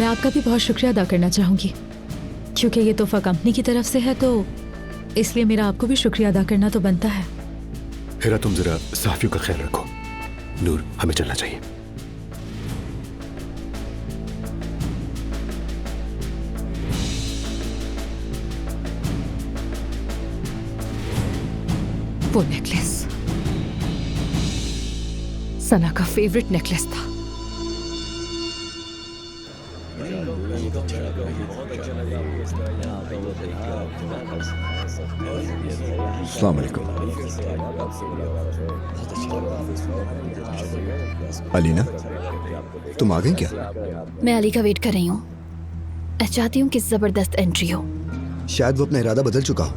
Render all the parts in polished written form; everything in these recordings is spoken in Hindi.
मैं आपका भी बहुत शुक्रिया अदा करना चाहूँगी, क्योंकि ये तोहफा कंपनी की तरफ से है, तो इसलिए मेरा आपको भी शुक्रिया अदा करना तो बनता है। हिरा, तुम जरा सहाफियों का ख्याल रखो। नूर, हमें चलना चाहिए। वो नेकलेस सना का फेवरेट नेकलेस था। अस्सलाम वालेकुम। अलीना, तुम आ गई क्या? मैं अली का वेट कर रही हूँ। मैं चाहती हूँ कि जबरदस्त एंट्री हो। शायद वो अपना इरादा बदल चुका हो।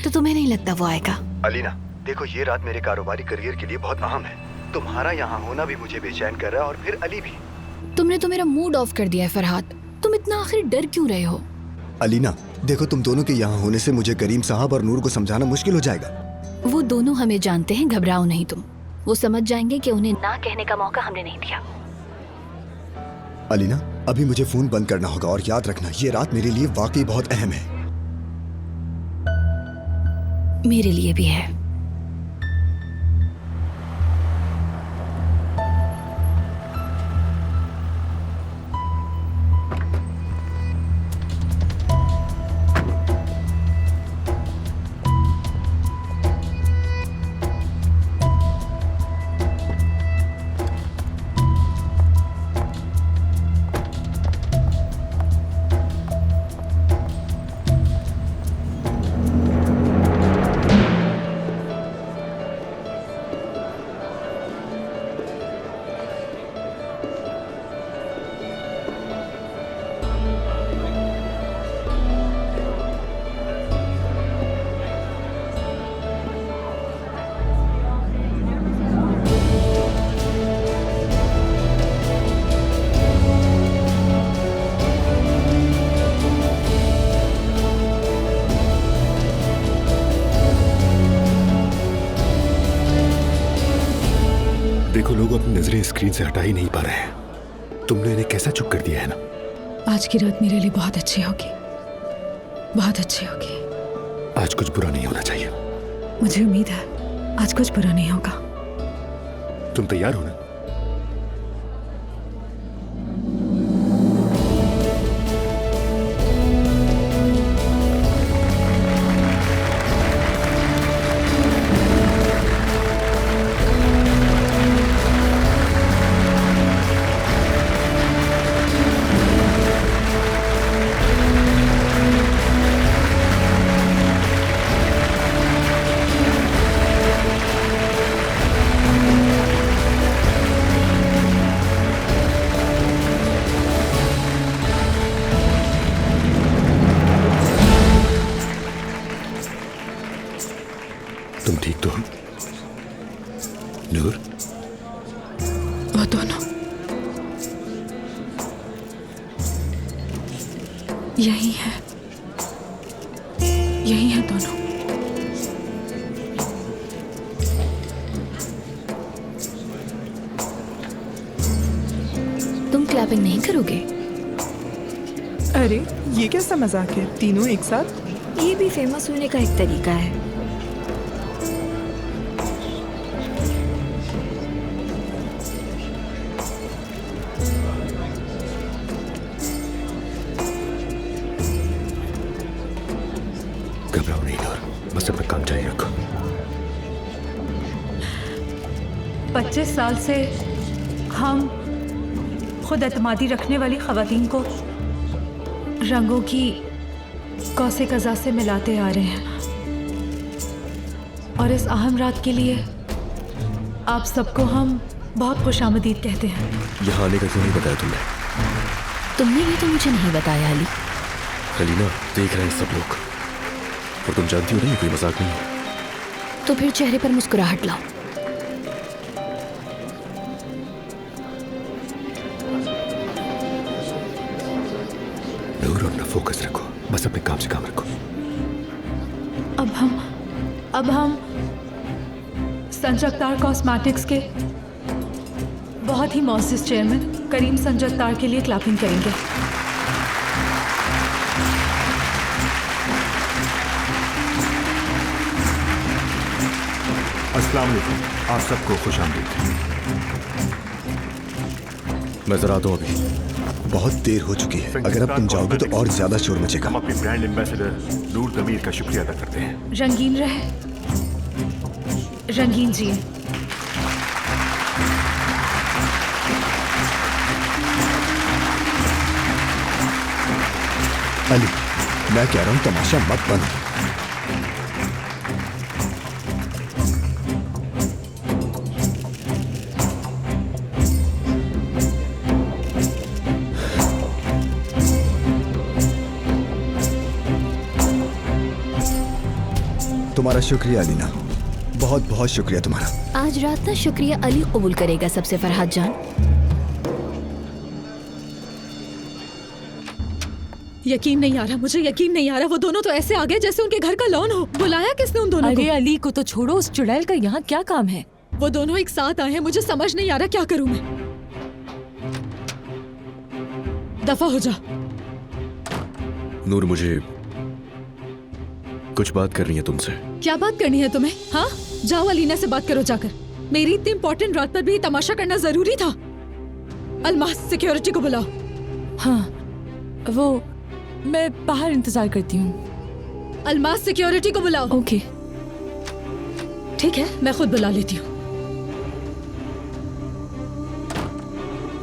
तो तुम्हें नहीं लगता वो आएगा? अलीना, देखो ये रात मेरे कारोबारी करियर के लिए बहुत अहम है। तुम्हारा यहाँ होना भी मुझे बेचैन कर रहा है, और फिर अली भी। तुमने तो मेरा मूड ऑफ कर दिया है फरहाद। तुम इतना आखिर डर क्यों रहे हो? अलीना, देखो तुम दोनों के यहाँ होने से मुझे करीम साहब और नूर को समझाना मुश्किल हो जाएगा। वो दोनों हमें जानते हैं, घबराओ नहीं तुम। वो समझ जाएंगे कि उन्हें ना कहने का मौका हमने नहीं दिया। अलीना, अभी मुझे फोन बंद करना होगा, और याद रखना ये रात मेरे लिए वाकई बहुत अहम है। मेरे लिए भी है। देखो, लोग अपनी नजरें स्क्रीन से हटा ही नहीं पा रहे हैं। तुमने इन्हें कैसा चुप कर दिया है ना। आज की रात मेरे लिए बहुत अच्छी होगी, बहुत अच्छी होगी। आज कुछ बुरा नहीं होना चाहिए। मुझे उम्मीद है आज कुछ बुरा नहीं होगा। तुम तैयार हो ना? तुम ठीक तो हो नूर? वो दोनों यही है, यही है दोनों। तुम क्लैपिंग नहीं करोगे? अरे ये कैसा मजाक है, तीनों एक साथ? ये भी फेमस होने का एक तरीका है। घबराओ नहीं नूर, बस अपना काम जारी रखो। 25 साल से हम खुद एतमादी रखने वाली खवातीन को रंगों की कौसे कज़ा से मिलाते आ रहे हैं, और इस अहम रात के लिए आप सबको हम बहुत खुशामदीद कहते हैं। यहाँ आने का क्यों नहीं बताया तुमने? तुमने भी तो मुझे नहीं बताया अली। अलीना, देख रहे हैं सब लोग, और तुम जानती हो ना ये कोई मजाक नहीं है। तो फिर चेहरे पर मुस्कुराहट लाओ। नूर, अपना फोकस रखो, बस अपने काम से काम रखो। अब हम संजय अख्तार कॉस्मेटिक्स के बहुत ही मौजूद चेयरमैन करीम संजत्तार के लिए क्लैपिंग करेंगे। अस्सलाम वालेकुम, आप सबको खुश आमदीद। मैं जरा आता हूं अभी। बहुत देर हो चुकी है, अगर अब तुम जाओगे तो और ज्यादा शोर मचेगा। हम अपने ब्रांड एम्बेसडर नूर दमीर का शुक्रिया अदा करते हैं। रंगीन रहे, रंगीन जिए। अली, मैं कह रहा हूँ तमाशा मत बंद। तुम्हारा शुक्रिया अलीना, बहुत बहुत शुक्रिया तुम्हारा। आज रात का शुक्रिया अली कबूल करेगा सबसे फरहाद जान। यकीन नहीं आ रहा, मुझे यकीन नहीं आ रहा। वो दोनों तो ऐसे आ गए जैसे उनके घर का लॉन हो। बुलाया किसने उन दोनों को? अरे अली को तो छोड़ो, उस चुड़ैल का यहाँ क्या काम है? वो दोनों एक साथ आए हैं, मुझे समझ नहीं आ रहा क्या करूं मैं। दफा हो जा। नूर, मुझे कुछ बात करनी है तुमसे। क्या बात करनी है तुम्हें? हाँ, जाओ अलीना से बात करो जाकर। मेरी इतनी इंपॉर्टेंट रात पर भी तमाशा करना जरूरी था? अलमास सिक्योरिटी को बुलाओ। हाँ, वो मैं बाहर इंतजार करती हूँ। अलमास सिक्योरिटी को बुलाओ। ओके ठीक है, मैं खुद बुला लेती हूँ।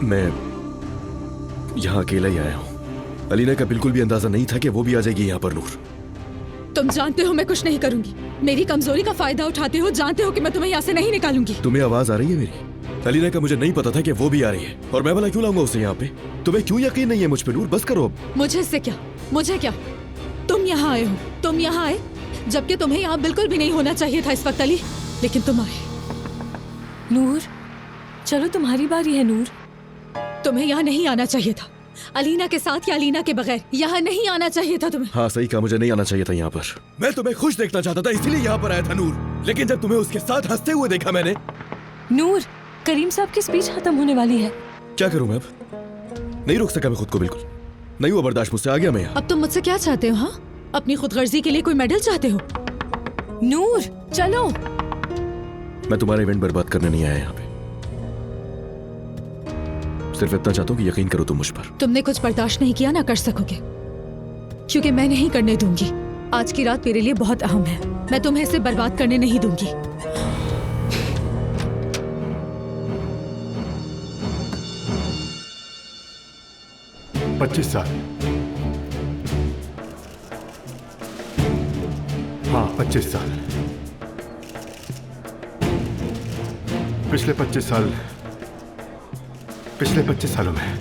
मैं यहाँ अकेला ही आया हूँ। अलीना का बिल्कुल भी अंदाजा नहीं था कि वो भी आ जाएगी यहाँ पर। नूर, तुम जानते हो मैं कुछ नहीं करूंगी। मेरी कमजोरी का फायदा उठाते हो, जानते हो कि मैं तुम्हें यहाँ से नहीं निकालूंगी। तुम्हें आवाज आ रही है मेरी? अलीना का मुझे नहीं पता था कि वो भी आ रही है, और मैं भला क्यों लाऊंगा उसे यहाँ पे? तुम्हें क्यों यकीन नहीं है मुझ पे? नूर, बस करो अब। मुझे इससे क्या, मुझे क्या? तुम यहाँ आए हो, तुम यहाँ आए जबकि तुम्हें यहाँ बिल्कुल भी नहीं होना चाहिए था इस वक्त अली, लेकिन तुम आए। नूर, चलो तुम्हारी बारी है। नूर, तुम्हें यहाँ नहीं आना चाहिए था। अलीना के साथ या अलीना के बगैर यहाँ नहीं आना चाहिए था तुम्हें। हाँ सही कहा, मुझे नहीं आना चाहिए था यहाँ पर। मैं तुम्हें खुश देखना चाहता था, इसीलिए यहाँ पर आया था नूर। लेकिन जब तुम्हें उसके साथ हंसते हुए देखा मैंने। नूर, करीम साहब की स्पीच खत्म होने वाली है। क्या करूँ मैं अब? नहीं रोक सका मैं खुद को, बिल्कुल नहीं हुआ बर्दाश्त मुझसे, आ गया मैं यहाँ। अब तुम मुझसे क्या चाहते हो? हाँ, अपनी खुदगर्जी के लिए कोई मेडल चाहते हो? नूर, चलो। मैं तुम्हारा इवेंट बर्बाद करने नहीं आया यहाँ पे। सिर्फ इतना चाहता हूँ कि यकीन करो तुम मुझ पर। तुमने कुछ बर्दाश्त नहीं किया ना कर सकोगे, क्योंकि मैं नहीं करने दूंगी। आज की रात मेरे लिए बहुत अहम है, मैं तुम्हें इसे बर्बाद करने नहीं दूंगी। पच्चीस साल, हाँ 25 साल। पिछले 25 सालों में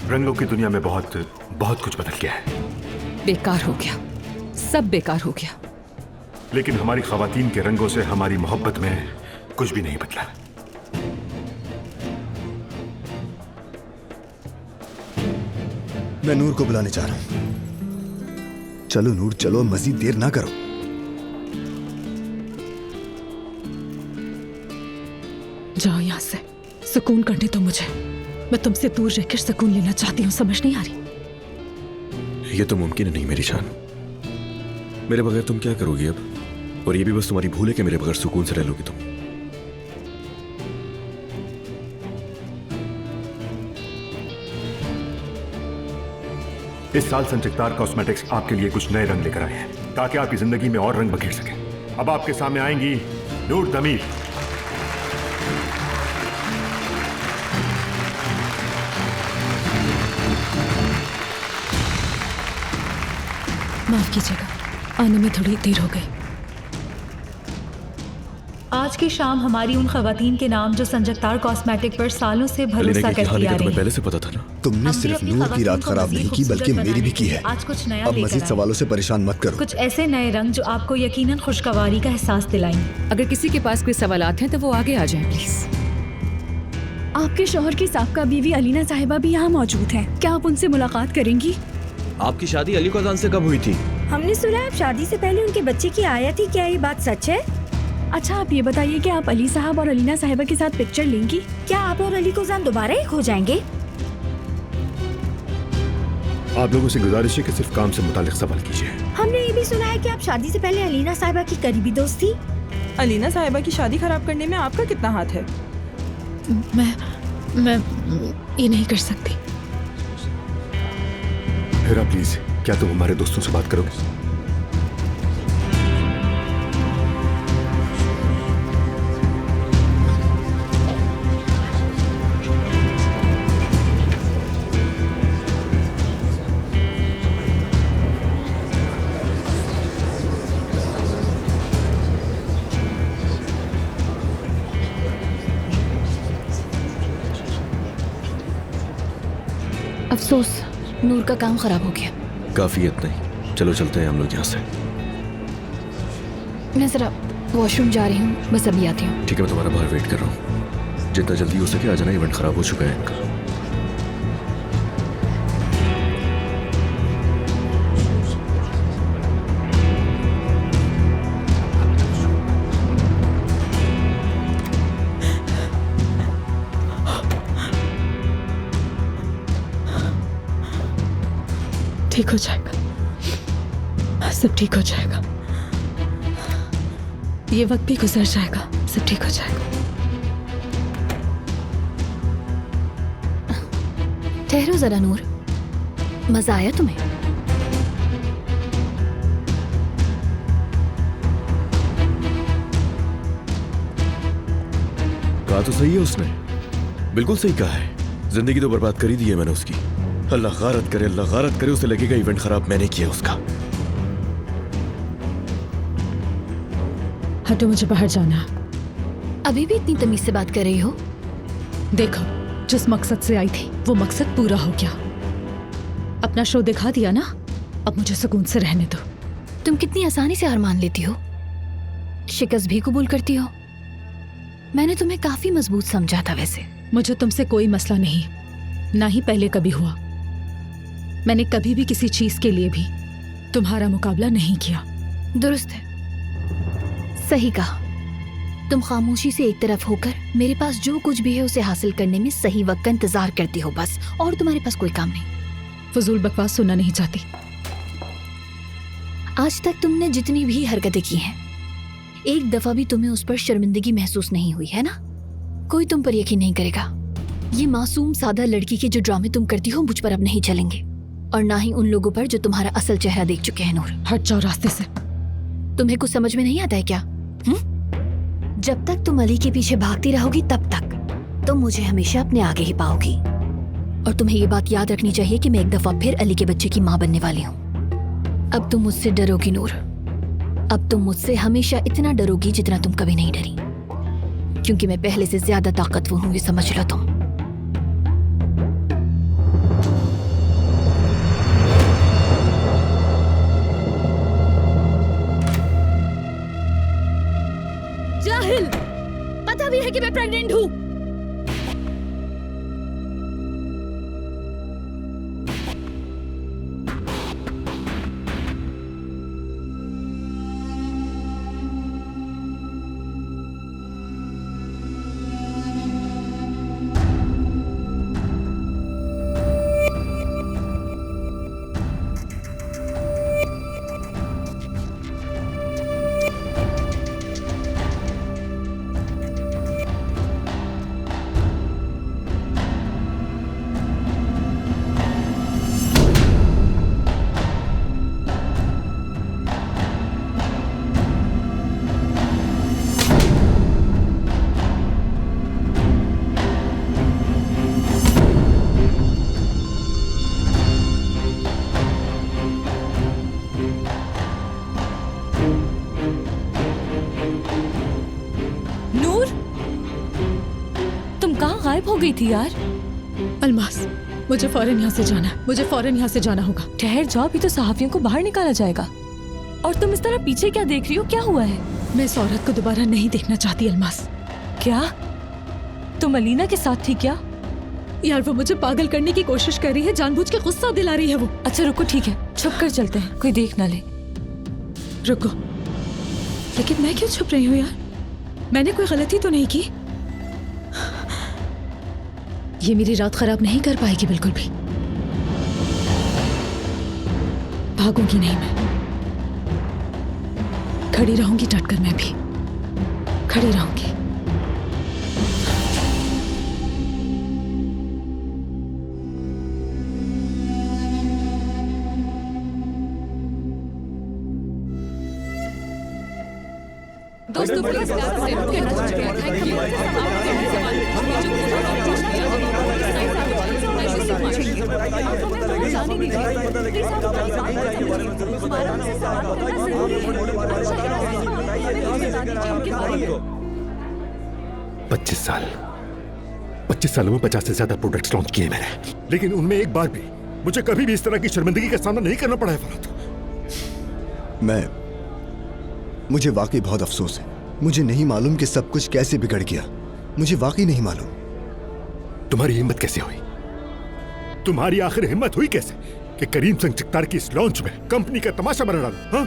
रंगों की दुनिया में बहुत बहुत कुछ बदल गया है। बेकार हो गया, सब बेकार हो गया। लेकिन हमारी खवातीन के रंगों से हमारी मोहब्बत में कुछ भी नहीं बदला। मैं नूर को बुलाने जा रहा हूँ। चलो नूर, चलो, मजीद देर ना करो। जाओ यहाँ से, सुकून करने दो मुझे। मैं तुमसे दूर रहकर सुकून लेना चाहती हूँ, समझ नहीं आ रही? ये तो मुमकिन नहीं मेरी जान। मेरे बगैर तुम क्या करोगी अब? और ये भी बस तुम्हारी भूल है कि मेरे बगैर सुकून से रह लोगी तुम। इस साल संचिक्तार कॉस्मेटिक्स आपके लिए कुछ नए रंग लेकर आए हैं ताकि आपकी जिंदगी में और रंग बखेर सके। अब आपके सामने आएंगी नूर दमीर। माफ कीजिएगा, आने में थोड़ी देर हो गई। आज की शाम हमारी उन खवातीन के नाम जो संजत्तार कॉस्मेटिक पर सालों से भरोसा करती आ रही तुम्हें हैं। पहले से पता था ना? तुमने सिर्फ नूर की रात खराब नहीं की, बल्कि मेरी भी की है। आज कुछ नया अब लेकर मजीद आए। सवालों से परेशान मत करो। कुछ ऐसे नए रंग जो आपको यकीनन खुशगवारी का एहसास दिलाएंगे। अगर किसी के पास कोई सवालात हैं तो वो आगे आ जाए प्लीज। आपके शौहर की साबका बीवी अलीना साहिबा भी यहाँ मौजूद हैं। क्या आप उनसे मुलाकात करेंगी? आपकी शादी अली क़ज़ान से कब हुई थी? हमने सुना आप शादी से पहले उनके बच्चे की आया थी, क्या ये बात सच है? अच्छा, आप ये बताइए कि आप अली साहब और अलीना साहिबा के साथ पिक्चर लेंगी? क्या आप और अली क़ज़ान दोबारा एक हो जाएंगे? आप लोगों से गुजारिश है कि सिर्फ काम से मुतालिक सवाल कीजिए। हमने ये भी सुना है कि आप शादी से पहले अलीना साहिबा की करीबी दोस्त थी। अलीना साहिबा की शादी खराब करने में आपका कितना हाथ है? मैं ये नहीं कर सकती। हिरा प्लीज, क्या तुम हमारे दोस्तों से बात करोगे? अफसोस, नूर का काम खराब हो गया। काफियत नहीं, चलो चलते हैं हम लोग यहाँ से। मैं जरा वॉशरूम जा रही हूँ, बस अभी आती हूँ। ठीक है, मैं तुम्हारा बाहर वेट कर रहा हूँ। जितना जल्दी हो सके आ जाना, इवेंट खराब हो चुका है इनका। ठीक हो जाएगा, सब ठीक हो जाएगा। ये वक्त भी गुजर जाएगा, सब ठीक हो जाएगा। ठहरो जरा नूर, मजा आया तुम्हें? कहा तो सही है उसने, बिल्कुल सही कहा है। जिंदगी तो बर्बाद कर ही दी है मैंने उसकी। अल्लाह गारत करे, अल्लाह गारत करे, उसे लगेगा इवेंट खराब मैंने किया उसका। हटो, मुझे बाहर जाना है। अभी भी इतनी तमीज से बात कर रही हो? देखो, जिस मकसद से आई थी वो मकसद पूरा हो गया। अपना शो दिखा दिया ना, अब मुझे सुकून से रहने दो। तुम कितनी आसानी से हार मान लेती हो, शिकस्त भी कबूल करती हो। मैंने तुम्हें काफी मजबूत समझा था। वैसे मुझे तुमसे कोई मसला नहीं, ना ही पहले कभी हुआ। मैंने कभी भी किसी चीज के लिए भी तुम्हारा मुकाबला नहीं किया। दुरुस्त है, सही कहा। तुम खामोशी से एक तरफ होकर मेरे पास जो कुछ भी है उसे हासिल करने में सही वक्त का इंतजार करती हो बस, और तुम्हारे पास कोई काम नहीं। फजूल बकवास सुनना नहीं चाहती। आज तक तुमने जितनी भी हरकतें की हैं, एक दफा भी तुम्हें उस पर शर्मिंदगी महसूस नहीं हुई है ना? कोई तुम पर यकीन नहीं करेगा। ये मासूम सादा लड़की के जो ड्रामे तुम करती हो मुझ पर अब नहीं चलेंगे, और ना ही उन लोगों पर जो तुम्हारा असल चेहरा देख चुके हैं। नूर, हट जाओ रास्ते से। तुम्हें कुछ समझ में नहीं आता है क्या? जब तक तुम अली के पीछे भागती रहोगी तब तक तुम मुझे हमेशा अपने आगे ही पाओगी। और तुम्हें ये बात याद रखनी चाहिए कि मैं एक दफा फिर अली के बच्चे की माँ बनने वाली हूँ। अब तुम मुझसे डरोगी नूर, अब तुम मुझसे हमेशा इतना डरोगी जितना तुम कभी नहीं डरी, क्योंकि मैं पहले से ज्यादा ताकतवर हूँ, ये समझ लो तुम। जाहिल, पता भी है कि मैं प्रेग्नेंट हूँ। गायब हो गई थी यार। अलमास, मुझे फौरन यहाँ से जाना है, मुझे फौरन यहाँ से जाना होगा। ठहर जाओ, अभी तो सहाफियों को बाहर निकाला जाएगा। और तुम इस तरह पीछे क्या देख रही हो, क्या हुआ है? मैं इस औरत को दोबारा नहीं देखना चाहती अलमास। क्या तुम अलीना के साथ थी क्या? यार वो मुझे पागल करने की कोशिश कर रही है, जानबूझ के गुस्सा दिला रही है वो। अच्छा रुको, ठीक है, छुप कर चलते हैं, कोई देख ना ले। रुको, लेकिन मैं क्यों छुप रही हूँ यार? मैंने कोई गलती तो नहीं की। ये मेरी रात खराब नहीं कर पाएगी बिल्कुल भी। भागूंगी नहीं मैं, खड़ी रहूंगी डटकर, मैं भी खड़ी रहूंगी। दोस्तों प्लीज थैंक यू। पच्चीस सालों में 50 से ज्यादा प्रोडक्ट्स लॉन्च किए मैंने, लेकिन उनमें एक बार भी मुझे कभी भी इस तरह की शर्मिंदगी का सामना नहीं करना पड़ा है फरहत। मुझे वाकई बहुत अफसोस है। मुझे नहीं मालूम कि सब कुछ कैसे बिगड़ गया। मुझे वाकई नहीं मालूम। तुम्हारी हिम्मत कैसे हुई? तुम्हारी आखिर हिम्मत हुई कैसे कि करीम संचिकदार की इस लॉन्च में कंपनी का तमाशा बना डाला? हाँ?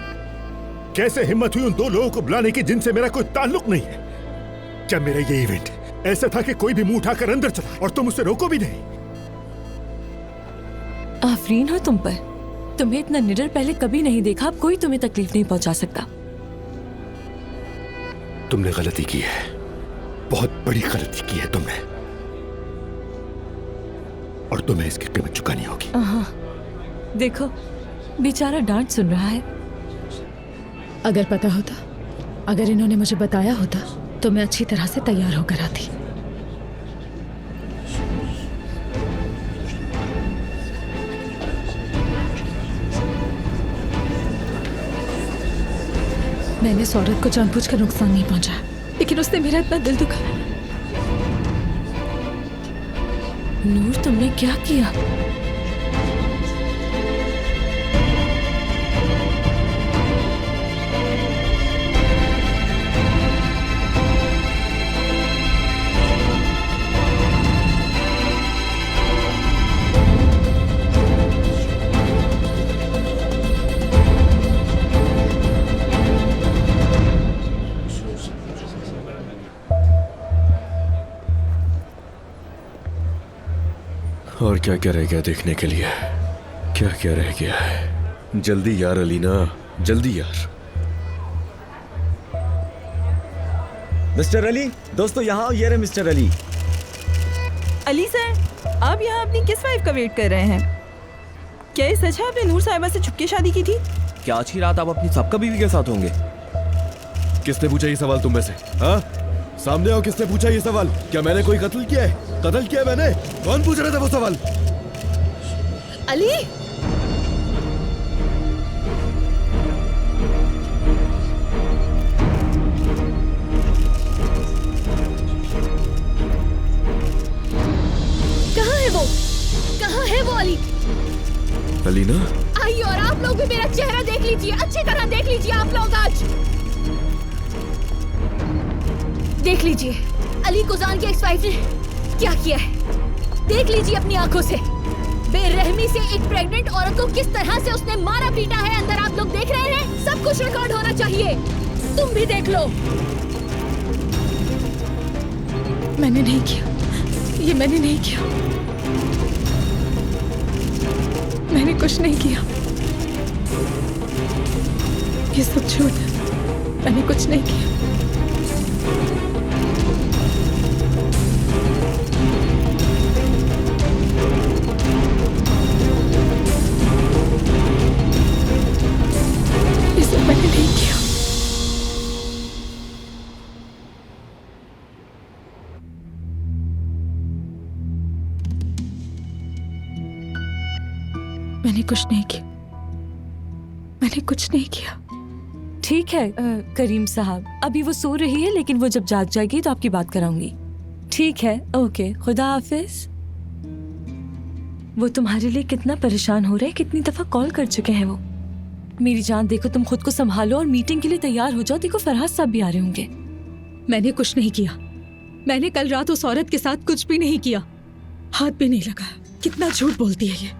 कैसे हिम्मत हुई उन दो लोगों को बुलाने की जिनसे मेरा कोई ताल्लुक नहीं है? क्या मेरा ये इवेंट ऐसा था कि कोई भी मुंह उठाकर अंदर चला और तुम उसे रोको भी नहीं? आफरीन हो तुम पर। तुम्हें इतना निडर पहले कभी नहीं देखा। अब कोई तुम्हें तकलीफ नहीं पहुंचा सकता। तुमने गलती की है, बहुत बड़ी गलती की है तुमने, और तुम्हें इसकी कीमत चुकानी होगी। देखो बेचारा डांट सुन रहा है। अगर पता होता, अगर इन्होंने मुझे बताया होता तो मैं अच्छी तरह से तैयार होकर आती। मैंने इस औरत को जानबूझकर नुकसान नहीं पहुंचाया, लेकिन उसने मेरा इतना दिल दुखाया। नूर तुमने क्या किया? और क्या क्या रह गया देखने के लिए? क्या क्या रह गया है? जल्दी यार अलीना, जल्दी यार। मिस्टर अली, दोस्तों यहाँ आओ। ये रहे मिस्टर अली। अली सर, आप यहाँ अपनी किस वाइफ का वेट कर रहे हैं? क्या ये सच है आपने नूर साहिबा से छुपके शादी की थी? क्या आज की रात आप अपनी सबका बीवी के साथ होंगे? किसने पूछा ये सवाल तुम में से? हाँ, सामने आओ। किसने पूछा ये सवाल? क्या मैंने कोई कत्ल किया है? कत्ल किया है मैंने? कौन पूछ रहा था वो सवाल? अली, कहाँ है वो? कहाँ है वो अली? अलीना, आइए और आप लोग भी मेरा चेहरा देख लीजिए, अच्छी तरह देख लीजिए। आप लोग आज देख लीजिए अली कुजान की एक्स वाइफ ने क्या किया है। देख लीजिए अपनी आंखों से, बेरहमी से एक प्रेग्नेंट औरत को किस तरह से उसने मारा पीटा है। अंदर आप लोग देख रहे हैं, सब कुछ रिकॉर्ड होना चाहिए। तुम भी देख लो। मैंने नहीं किया, ये मैंने नहीं किया, मैंने कुछ नहीं किया। ये सब झूठ है, मैंने कुछ नहीं किया। ये सब मैंने नहीं किया। मैंने कुछ नहीं किया, मैंने कुछ नहीं किया। ठीक है करीम साहब, अभी वो सो रही है, लेकिन वो जब जाग जाएगी तो आपकी बात कराऊंगी। ठीक है, ओके, खुदा हाफिज। वो तुम्हारे लिए कितना परेशान हो रहे हैं, कितनी दफा कॉल कर चुके हैं वो। मेरी जान, देखो तुम खुद को संभालो और मीटिंग के लिए तैयार हो जाओ। देखो फरहाद साहब भी आ रहे होंगे। मैंने कुछ नहीं किया, मैंने कल रात उस औरत के साथ कुछ भी नहीं किया, हाथ भी नहीं लगाया। कितना झूठ बोलती है ये।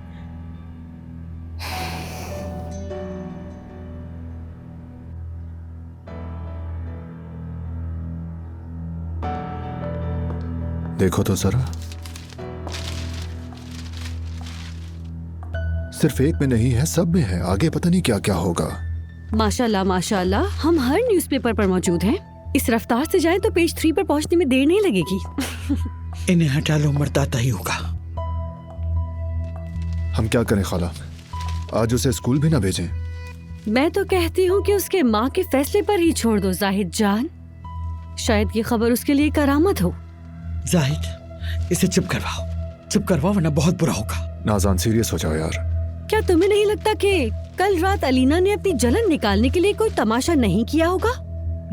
देखो तो जरा, सिर्फ एक में नहीं है, सब में है। आगे पता नहीं क्या क्या होगा। माशाल्लाह माशाल्लाह, हम हर न्यूज़पेपर पर मौजूद हैं। इस रफ्तार से जाएं तो पेज 3 पर पहुंचने में देर नहीं लगेगी। इन्हें हटा लो, मर्दाता ही होगा। हम क्या करें खाला, आज उसे स्कूल भी ना भेजें? मैं तो कहती हूँ कि उसके माँ के फैसले पर ही छोड़ दो जाहिद जान। शायद ये खबर उसके लिए करामत हो। जाहिद, इसे चुप करवाओ वरना बहुत बुरा होगा। नाज़ान सीरियस हो जाओ यार। क्या तुम्हें नहीं लगता कि कल रात अलीना ने अपनी जलन निकालने के लिए कोई तमाशा नहीं किया होगा?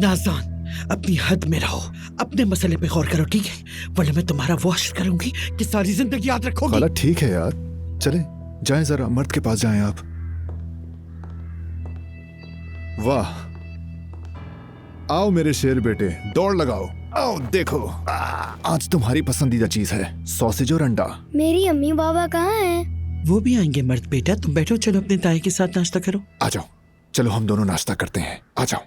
नाज़ान, अपनी हद में रहो, अपने मसले पे गौर करो, ठीक है? वरना मैं तुम्हारा वो अश्र करूंगी कि सारी जिंदगी याद रखोगी। खाला ठीक है यार, चले जाएं, जरा मर्द के पास जाएं आप। वाह, आओ मेरे शेर बेटे, दौड़ लगाओ। आओ देखो, आज तुम्हारी पसंदीदा चीज है सॉसेज और अंडा। मेरी अम्मी बाबा कहाँ हैं? वो भी आएंगे मर्द बेटा, तुम बैठो, चलो अपने ताए के साथ नाश्ता करो। आ जाओ, चलो हम दोनों नाश्ता करते हैं। आ जाओ,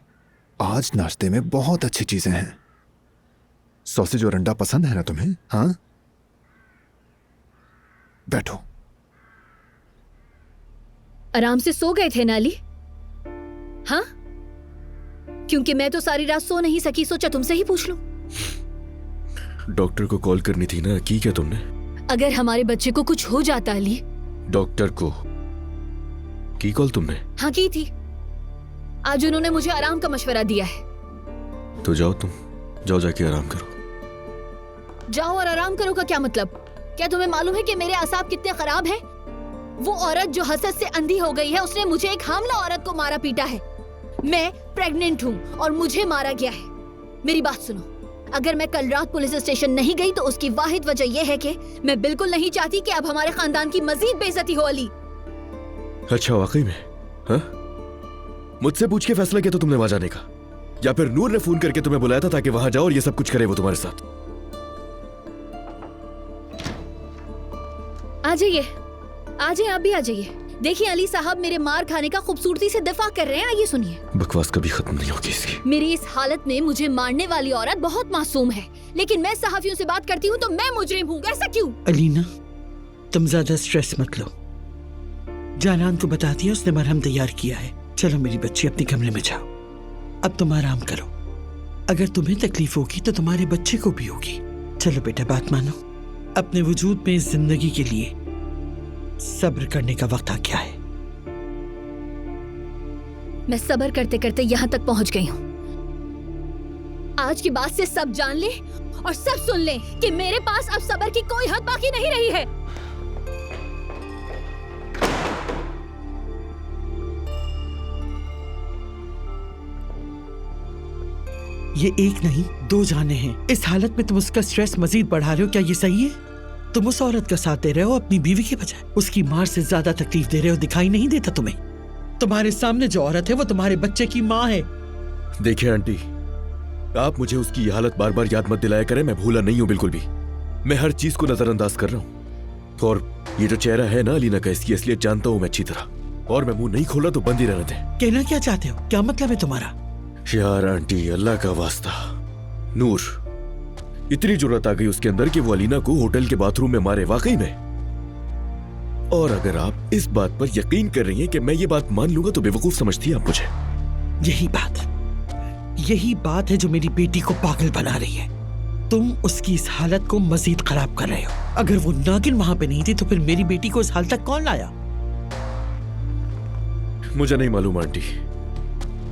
आज नाश्ते में बहुत अच्छी चीजें हैं। सॉसेज और अंडा पसंद है ना तुम्हें? हाँ, बैठो। आराम से सो गए थे नाली? हाँ, क्योंकि मैं तो सारी रात सो नहीं सकी, सोचा तुमसे ही पूछ लूं। डॉक्टर को कॉल करनी थी ना, की क्या तुमने? अगर हमारे बच्चे को कुछ हो जाता अली। डॉक्टर को की कॉल तुमने? हाँ की थी। आज उन्होंने मुझे आराम का मशवरा दिया है। तो जाओ, तुम जाओ, जाके आराम करो। जाओ और आराम करो का क्या मतलब? क्या तुम्हें मालूम है कि मेरे आसाब कितने खराब हैं? वो औरत जो हसद से अंधी हो गई है, उसने मुझे एक हामला औरत को मारा पीटा है। मैं प्रेग्नेंट हूँ और मुझे मारा गया है। मेरी बात सुनो, अगर मैं कल रात पुलिस स्टेशन नहीं गई तो उसकी वाहिद वजह यह है कि मैं बिल्कुल नहीं चाहती कि अब हमारे खानदान की मजीद बेइज्जती हो अली। अच्छा, वाकई में? हाँ, मुझसे पूछ के फैसला किया तो तुमने वहां जाने का, या फिर नूर ने फोन करके तुम्हें बुलाया था ताकि वहां जाओ और ये सब कुछ करे वो तुम्हारे साथ? आ जाइए, आ जाइए, आप भी आ जाइए। देखिए अली साहब मेरे मार खाने का खूबसूरती से दिफा कर रहे हैं, आइए सुनिए। बकवास कभी खत्म नहीं होगी इसकी। मेरी इस हालत में मुझे मारने वाली औरत बहुत मासूम है, लेकिन मैं सहाफियों से बात करती हूँ तो मैं मुजरिम हूँ। ऐसा क्यों? अलीना, तुम ज्यादा स्ट्रेस मत लो। जानान को बता दिया, उसने मरहम तैयार किया है। चलो मेरी बच्ची, अपने कमरे में जाओ। अब तुम आराम करो। अगर तुम्हें तकलीफ होगी तो तुम्हारे बच्चे को भी होगी। चलो बेटा, बात मानो। अपने वजूद में इस जिंदगी के लिए सब्र करने का वक्त आ गया है। मैं सब्र करते करते यहाँ तक पहुँच गई हूँ। आज की बात से सब जान ले और सब सुन ले कि मेरे पास अब सब्र की कोई हद बाकी नहीं रही है। ये एक नहीं, दो जाने हैं। इस हालत में तुम उसका स्ट्रेस मजीद बढ़ा रहे हो। क्या ये सही है? तुम उस औरत का साथ दे रहे हो अपनी बीवी के बजाय। उसकी मार से ज्यादा तकलीफ दे रहे हो। दिखाई नहीं देता तुम्हें? तुम्हारे सामने जो औरत है वो तुम्हारे बच्चे की माँ है। देखिए आंटी, आप मुझे उसकी ये हालत बार बार याद मत दिलाया करें। मैं भूला नहीं हूँ बिल्कुल भी। मैं हर चीज को नजरअंदाज कर रहा हूँ, और ये जो चेहरा है ना अलीना का, इसकी असलियत जानता हूँ मैं अच्छी तरह। और मैं मुंह नहीं खोला तो बंद ही रहने दें। कहना क्या चाहते हो? क्या मतलब है तुम्हारा? यार आंटी, अल्लाह का वास्ता, नूर, इतनी जरूरत आ गई उसके अंदर कि वो अलीना को होटल के बाथरूम में मारे, वाकई में? और अगर आप इस बात पर यकीन कर रही हैं कि मैं ये बात मान लूंगा तो बेवकूफ समझती है आप मुझे। यही बात है जो मेरी बेटी को पागल बना रही है। तुम उसकी इस हालत को मजीद खराब कर रहे हो। अगर वो नागिन वहां पे नहीं थी तो फिर मेरी बेटी को इस हाल तक कौन लाया? मुझे नहीं मालूम आंटी,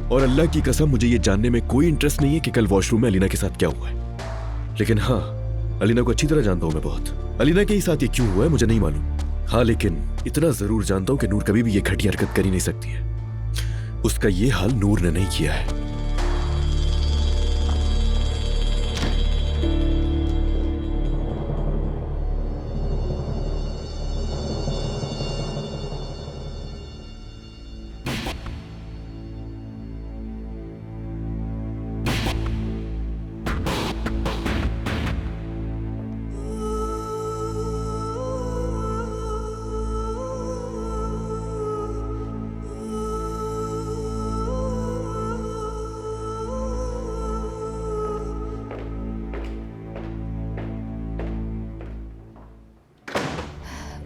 और अल्लाह की कसम मुझे ये जानने में कोई इंटरेस्ट नहीं है कि कल वॉशरूम में अलीना के साथ क्या हुआ है। लेकिन हाँ, अलीना को अच्छी तरह जानता हूं मैं बहुत। अलीना के ही साथ ये क्यों हुआ है मुझे नहीं मालूम। हाँ, लेकिन इतना जरूर जानता हूं कि नूर कभी भी ये घटिया हरकत कर ही नहीं सकती है। उसका ये हाल नूर ने नहीं किया है।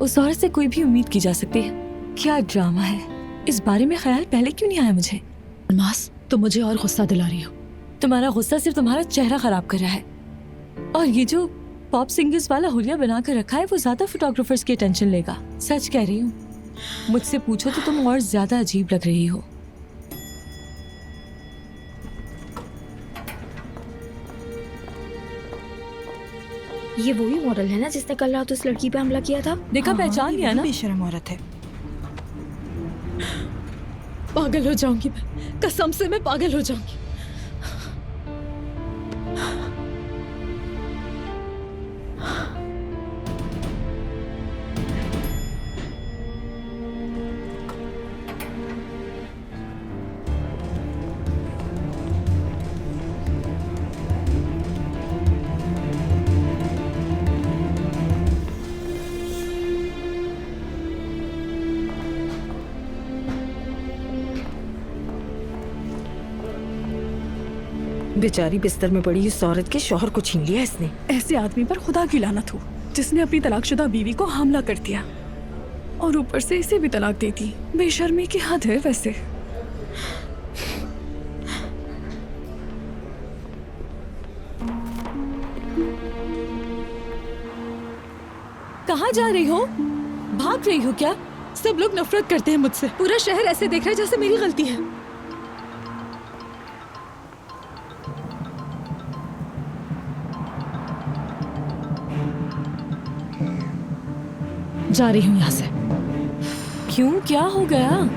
उस औरत से कोई भी उम्मीद की जा सकती है क्या ड्रामा है, इस बारे में ख्याल पहले क्यों नहीं आया मुझे? अलमास, तुम मुझे और गुस्सा दिला रही हो। तुम्हारा गुस्सा सिर्फ तुम्हारा चेहरा खराब कर रहा है, और ये जो पॉप सिंगर्स वाला हुलिया बना कर रखा है वो ज्यादा फोटोग्राफर्स की अटेंशन लेगा। सच कह रही हूँ, मुझसे पूछो तो तुम और ज्यादा अजीब लग रही हो। ये वही मॉडल है ना जिसने कल रात उस लड़की पे हमला किया था? देखा, पहचान लिया ना? बेशरम औरत है। पागल हो जाऊंगी मैं, कसम से मैं पागल हो जाऊंगी। बेचारी बिस्तर में पड़ी इस औरत के शौहर को छीन लिया इसने। ऐसे आदमी पर खुदा की लानत हो जिसने अपनी तलाकशुदा बीवी को हमला कर दिया और ऊपर से इसे भी तलाक दे दी। बेशर्मी की हद है वैसे। कहाँ जा रही हो? भाग रही हो क्या? सब लोग नफरत करते हैं मुझसे। पूरा शहर ऐसे देख रहा है जैसे मेरी गलती है। जा रही हूँ यहाँ से। क्यों, क्या हो गया?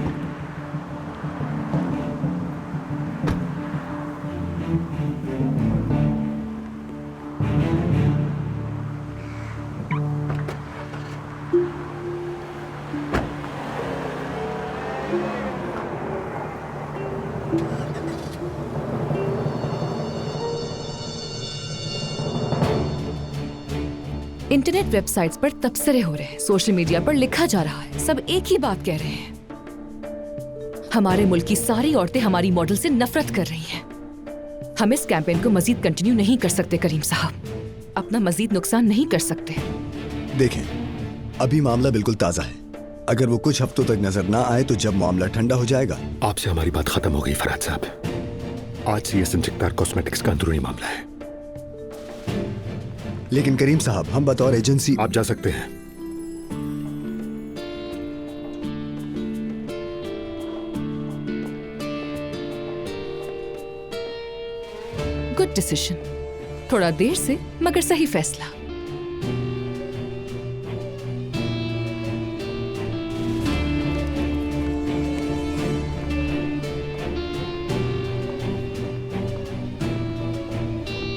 इंटरनेट वेबसाइट्स पर तबसरे हो रहे हैं, सोशल मीडिया पर लिखा जा रहा है, सब एक ही बात कह रहे हैं। हमारे मुल्क की सारी औरतें हमारी मॉडल से नफरत कर रही हैं। हम इस कैंपेन को मजीद कंटिन्यू नहीं कर सकते करीम साहब, अपना मजीद नुकसान नहीं कर सकते। देखें, अभी मामला बिल्कुल ताजा है। अगर वो कुछ हफ्तों तक नजर ना आए तो जब मामला ठंडा हो जाएगा। आपसे हमारी बात खत्म हो गई फरहाद साहब। आज से ये संचिकदार कॉस्मेटिक्स का अंदरूनी मामला है। लेकिन करीम साहब, हम बतौर एजेंसी। आप जा सकते हैं। गुड डिसीजन, थोड़ा देर से मगर सही फैसला।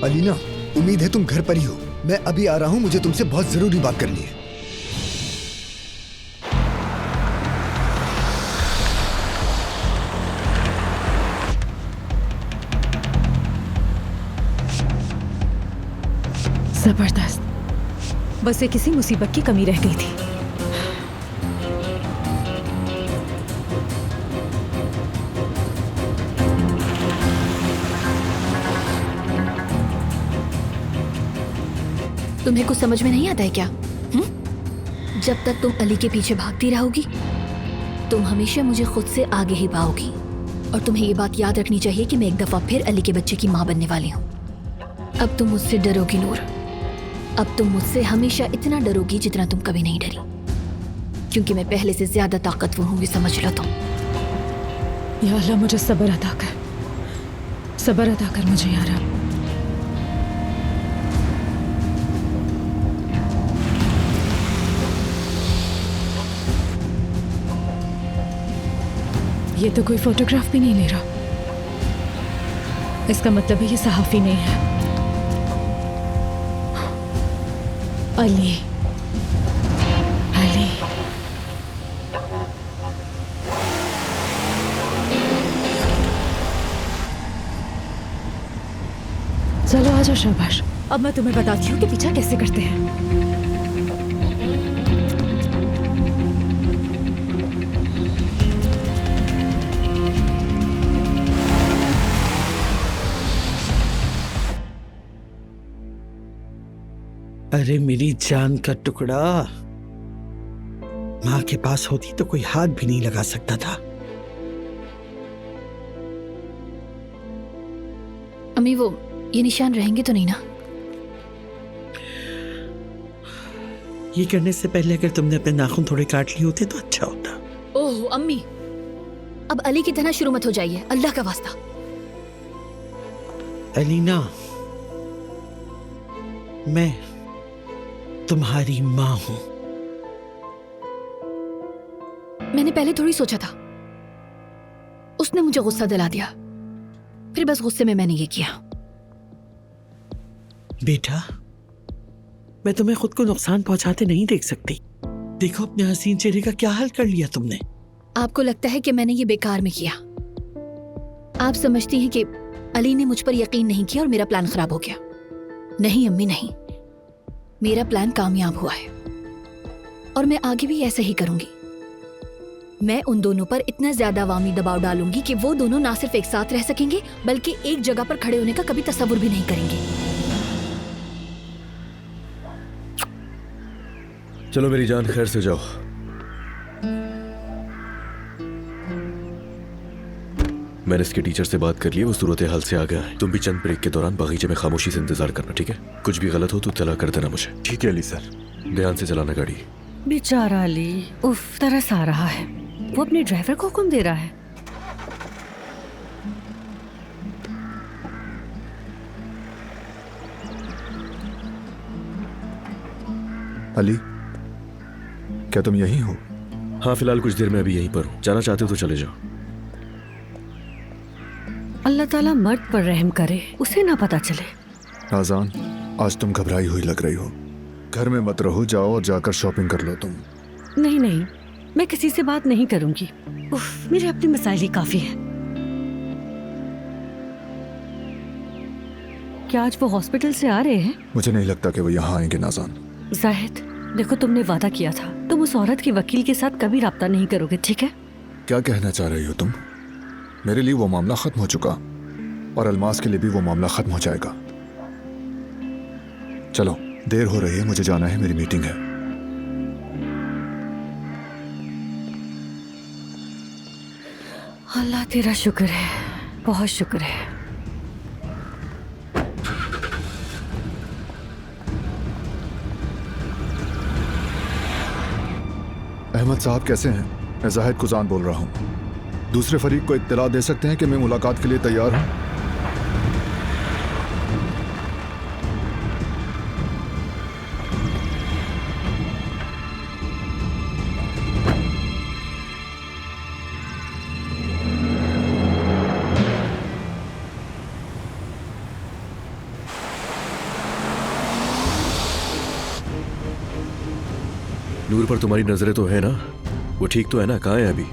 अलीना, उम्मीद है तुम घर पर ही हो। मैं अभी आ रहा हूं, मुझे तुमसे बहुत जरूरी बात करनी है। जबरदस्त, बस ये किसी मुसीबत की कमी रह गई थी। तुम्हें कुछ समझ में नहीं आता है क्या? जब तक तुम अली के पीछे भागती रहोगी तुम हमेशा मुझे खुद से आगे ही पाओगी। और तुम्हें ये बात याद रखनी चाहिए कि मैं एक दफा फिर अली के बच्चे की माँ बनने वाली हूँ। अब तुम मुझसे डरोगी नूर, अब तुम मुझसे हमेशा इतना डरोगी जितना तुम कभी नहीं डरी, क्योंकि मैं पहले से ज्यादा ताकतवर हूँ, ये समझ लो तुम। या अल्लाह, मुझे सब्र अता कर, सब्र अता कर मुझे या रब। ये तो कोई फोटोग्राफ भी नहीं ले रहा। इसका मतलब है ये सहाफी नहीं है। अली, अली, चलो आ जाओ शाबाश। अब मैं तुम्हें बताती हूँ कि पीछा कैसे करते हैं। अरे मेरी जान का टुकड़ा, माँ के पास होती तो कोई हाथ भी नहीं लगा सकता था। अम्मी वो ये निशान रहेंगे तो नहीं ना? ये करने से पहले अगर तुमने अपने नाखून थोड़े काट लिए होते तो अच्छा होता। ओह अम्मी, अब अली की तरह शुरू मत हो जाइए, अल्लाह का वास्ता। अलीना, मैं तुम्हारी माँ हूं। मैंने पहले थोड़ी सोचा था, उसने मुझे गुस्सा दिला दिया, फिर बस गुस्से में मैंने ये किया। बेटा, मैं तुम्हें खुद को नुकसान पहुंचाते नहीं देख सकती। देखो अपने हसीन चेहरे का क्या हाल कर लिया तुमने। आपको लगता है कि मैंने ये बेकार में किया। आप समझती हैं कि अली ने मुझ पर यकीन नहीं किया और मेरा प्लान खराब हो गया। नहीं अम्मी नहीं, मेरा प्लान कामयाब हुआ है और मैं आगे भी ऐसा ही करूंगी। मैं उन दोनों पर इतना ज्यादा अवामी दबाव डालूंगी कि वो दोनों ना सिर्फ एक साथ रह सकेंगे बल्कि एक जगह पर खड़े होने का कभी तसव्वुर भी नहीं करेंगे। चलो मेरी जान, खैर से जाओ। मैंने इसके टीचर से बात कर ली, वो सूरत हाल से आ गया है। तुम भी चंद ब्रेक के दौरान बगीचे में खामोशी से इंतजार करना, ठीक है? कुछ भी गलत हो तो इत्तला कर देना मुझे। ठीक है अली सर। ध्यान से चलाना गाड़ी। बेचारा अली, उफ, तरस आ रहा है। वो अपने ड्राइवर को हुक्म दे रहा है। अली, क्या तुम यहीं हो? हाँ, फिलहाल कुछ देर में अभी यहीं पर हूँ। जाना चाहते हो तो चले जाओ। अल्लाह ताला मर्द पर रहम करे, उसे ना पता चले। आजान, आज तुम घबराई हुई लग रही हो। घर में मत रहो, जाओ और जाकर शॉपिंग कर लो तुम। नहीं नहीं, मैं किसी से बात नहीं करूंगी। उफ, मेरे अपने मसाइल ही काफी हैं। क्या आज वो हॉस्पिटल से आ रहे हैं? मुझे नहीं लगता कि वो यहाँ आएंगे नाजान। जाहिद, देखो तुमने वादा किया था, तुम उस औरत के वकील के साथ कभी राब्ता नहीं करोगे, ठीक है? क्या कहना चाह रही हो तुम? मेरे लिए वो मामला खत्म हो चुका और अलमास के लिए भी वो मामला खत्म हो जाएगा। चलो, देर हो रही है, मुझे जाना है, मेरी मीटिंग है। अल्लाह तेरा शुक्र है, बहुत शुक्र है। अहमद साहब कैसे हैं? मैं जाहिद कुजान बोल रहा हूँ। दूसरे फरीक को इत्तला दे सकते हैं कि मैं मुलाकात के लिए तैयार हूँ? नूर पर तुम्हारी नजरें तो है ना? वो ठीक तो है ना? कहाँ है अभी?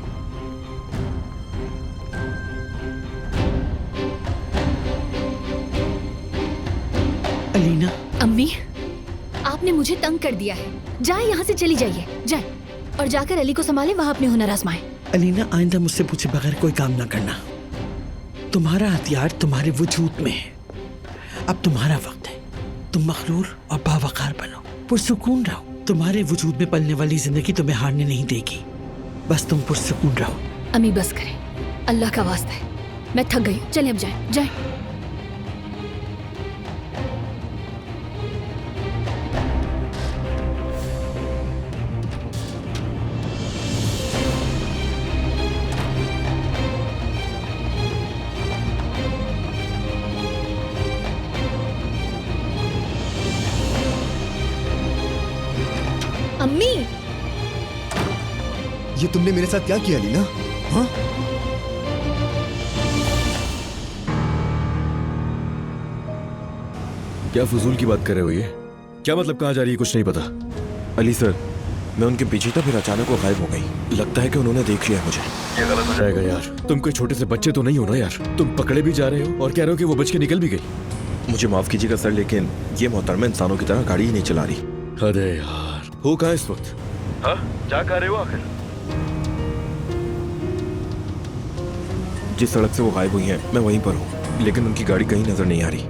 अलीना। अम्मी, आपने मुझे तंग कर दिया है। जाए यहाँ से, चली जाइए, जाए और जाकर अली को संभालें, वहाँ अपने हुनर आजमाएं। अलीना, आइंदा मुझसे पूछे बगैर कोई काम ना करना। तुम्हारा हथियार तुम्हारे वजूद में है। अब तुम्हारा वक्त है। तुम मखरूर और बावकार बनो, पुरसुकून रहो। तुम्हारे वजूद में पलने वाली जिंदगी तुम्हें हारने नहीं देगी। बस तुम पुरसुकून रहो। अम्मी बस करें, अल्लाह का वास्ता है, मैं थक गई। चलें अब, जाएं जाएं। अम्मी, ये तुमने मेरे साथ क्या किया लीना? हाँ? क्या फजूल की बात कर रहे हो? ये क्या मतलब? कहाँ जा रही है? कुछ नहीं पता। अली सर, मैं उनके पीछे था, फिर अचानक वो गायब हो गई। लगता है कि उन्होंने देख लिया मुझे। ये गलत हो जाएगा यार। तुम कोई छोटे से बच्चे तो नहीं हो ना यार? तुम पकड़े भी जा रहे हो और कह रहे हो कि वो बच के निकल भी गई। मुझे माफ कीजिएगा सर, लेकिन ये मोहतरमा इंसानों की तरह गाड़ी ही नहीं चला रही। अरे यार, हो कहाँ इस वक्त? हाँ, जा कह रहे हो आखिर? जिस सड़क से वो गायब हुई हैं, मैं वहीं पर हूँ, लेकिन उनकी गाड़ी कहीं नजर नहीं आ रही।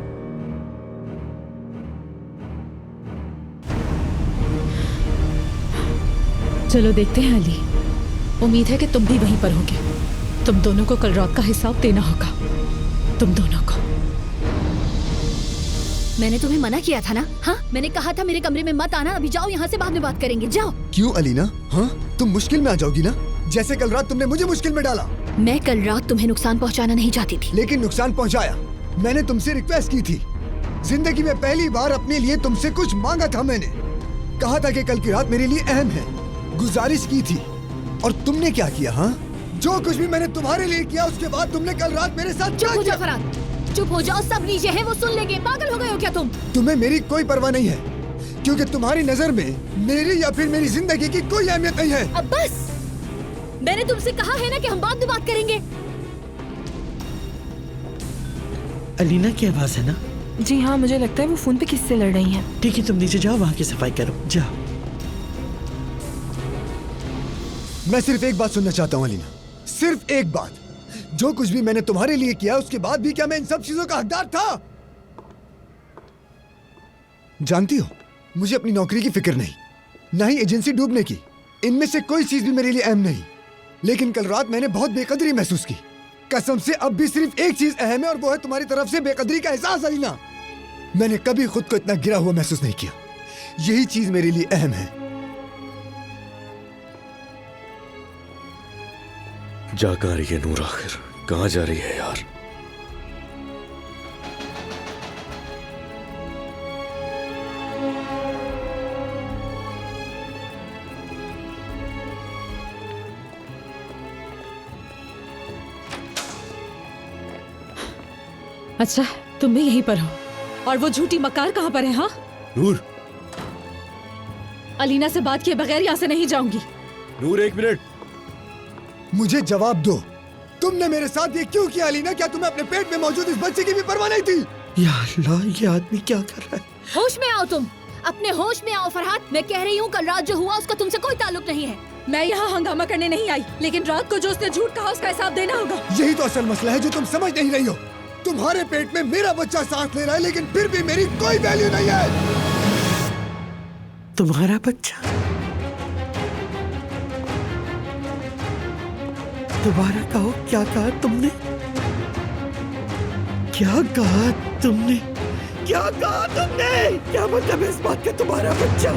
चलो देखते हैं अली। उम्मीद है कि तुम भी वहीं पर होगे। तुम दोनों को कल रात का हिसाब देना होगा, तुम दोनों को। मैंने तुम्हें मना किया था ना? हाँ, मैंने कहा था मेरे कमरे में मत आना। अभी जाओ यहाँ से, बाद में बात करेंगे, जाओ। क्यों अलीना? हाँ, तुम मुश्किल में आ जाओगी ना, जैसे कल रात तुमने मुझे मुश्किल में डाला। मैं कल रात तुम्हें नुकसान पहुँचाना नहीं चाहती थी, लेकिन नुकसान पहुँचाया। मैंने तुमसे रिक्वेस्ट की थी, जिंदगी में पहली बार अपने लिए तुमसे कुछ मांगा था। मैंने कहा था कि कल की रात मेरे लिए अहम है, गुजारिश की थी। और तुमने क्या किया? हाँ, जो कुछ भी मैंने तुम्हारे लिए किया उसके बाद तुमने कल रात मेरे साथ चुप हो जाओ फरहाद, चुप हो जाओ। सब नीचे हैं, वो सुन लेंगे। पागल हो गए हो क्या तुम? तुम्हें मेरी कोई परवाह नहीं है, क्योंकि तुम्हारी नजर में मेरी या फिर मेरी जिंदगी की कोई अहमियत नहीं है। अब बस, मैंने तुमसे कहा है ना कि हम बाद में बात करेंगे। अलीना की आवाज है ना? जी हाँ, मुझे लगता है वो फोन पे किससे लड़ रही हैं। ठीक है, तुम नीचे जाओ, वहाँ की सफाई करो, जाओ। मैं सिर्फ एक बात सुनना चाहता हूँ अलीना, सिर्फ एक बात। जो कुछ भी मैंने तुम्हारे लिए किया उसके बाद भी क्या मैं इन सब चीजों का हकदार था? जानती हो, मुझे अपनी नौकरी की फिक्र नहीं, ना ही एजेंसी डूबने की। इनमें से कोई चीज भी मेरे लिए अहम नहीं। लेकिन कल रात मैंने बहुत बेकदरी महसूस की। कसम से अब भी सिर्फ एक चीज अहम है, और वो है तुम्हारी तरफ से बेकदरी का एहसास। अलीना, मैंने कभी खुद को इतना गिरा हुआ महसूस नहीं किया। यही चीज मेरे लिए अहम है। जा कहाँ रही है नूर? आखिर कहाँ जा रही है यार? अच्छा, तुम भी यहीं पर हो। और वो झूठी मकार कहाँ पर है? हाँ नूर, अलीना से बात किए बगैर यहाँ से नहीं जाऊंगी। नूर, एक मिनट, मुझे जवाब दो। तुमने मेरे साथ ये क्यों किया अलीना? क्या तुम्हें अपने पेट में मौजूद इस बच्चे की भी परवाह नहीं थी? या अल्लाह, ये आदमी क्या कर रहा है? होश में आओ तुम, अपने होश में आओ फरहाद। मैं कह रही हूँ कल रात जो हुआ उसका तुमसे कोई ताल्लुक नहीं है। मैं यहाँ हंगामा करने नहीं आई, लेकिन रात को जो उसने झूठ कहा उसका हिसाब देना होगा। यही तो असल मसला है जो तुम समझ नहीं रही हो। तुम्हारे पेट में मेरा बच्चा सांस ले रहा है, लेकिन फिर भी मेरी कोई वैल्यू नहीं है। तुम्हारा बच्चा? दोबारा कहो, क्या कहा तुमने? क्या कहा तुमने? क्या कहा तुमने? क्या मतलब है इस बात का? तुम्हारा बच्चा?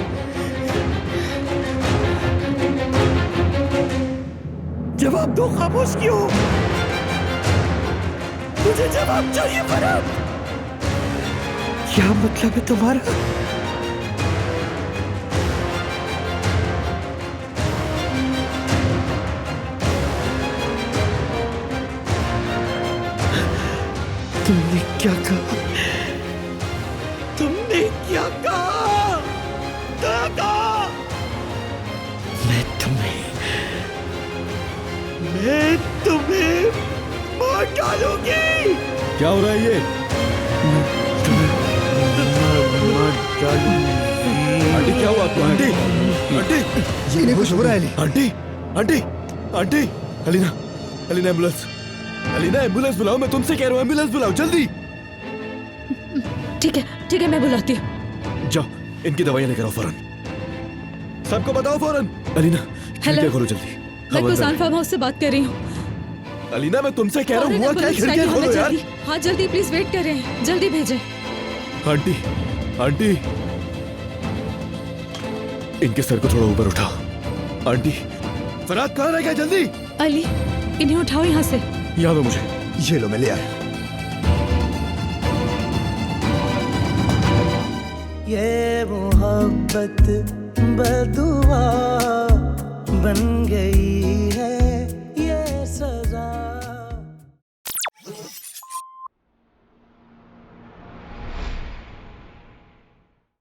जवाब दो, खामोश क्यों? मुझे जवाब चाहिए फरहाद। क्या मतलब है तुम्हारा? तुमने क्या कहा? तुमने क्या कहा? क्या कहा? मैं तुम्हें मार डालूंगी। क्या हो रहा है ये? आंटी, क्या हुआ आपको? आंटी, आंटी, ये कुछ हो रहा है। Aunty, aunty, aunty, Alina, Alina, ambulance, Alina, ambulance बुलाओ। मैं तुमसे कह रहा हूँ, एम्बुलेंस बुलाओ जल्दी। ठीक है, मैं बुलाती हूँ। जाओ, इनकी दवाइयाँ लेकर आओ फौरन। सबको बताओ फौरन। अलीना, खिड़कियाँ खोलो जल्दी। मैं कुसान फार्म हाउस से बात कर रही हूँ। अलीना, मैं तुमसे कह रहा हूँ, हुआ क्या? खिड़कियाँ खोलो यार। हाँ जल्दी, प्लीज वेट कर रहे हैं, जल्दी भेजें। आंटी, आंटी, इनके सर को थोड़ा ऊपर उठाओ। आंटी, फरहाद कहाँ रह गया? जल्दी। अली, इन्हें उठाओ यहाँ से। यहाँ दो मुझे। ये लो, मैं ले आया। ये मोहब्बत बदुआ बन गई है।